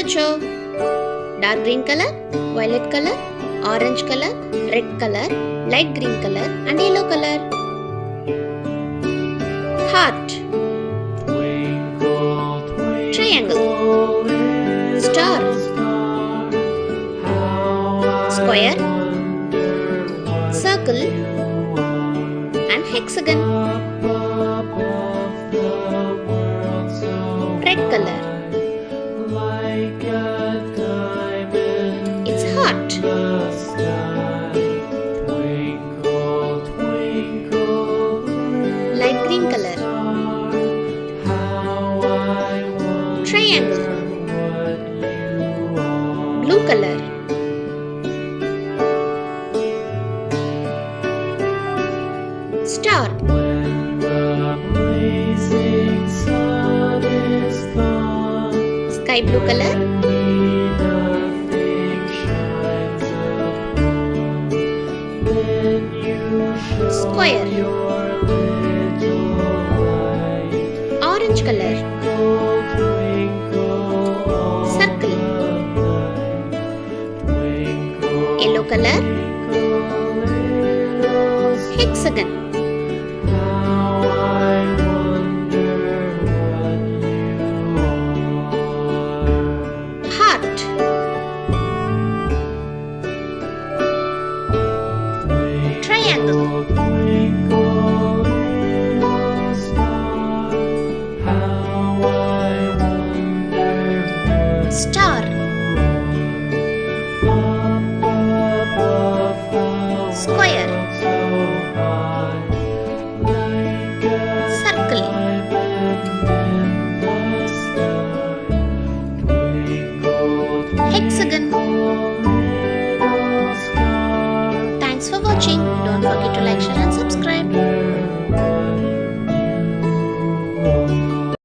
picture. Dark green color, violet color, orange color, red color, light green color and yellow color. Heart, triangle, star, square, circle and hexagon. Red color, it's heart. Light green color, triangle. Blue color, star. Sky blue color, square. Orange color, circle. Yellow color, hexagon. Heart, triangle. Star, square, circle, hexagon. Thanks for watching. Don't forget to like, share and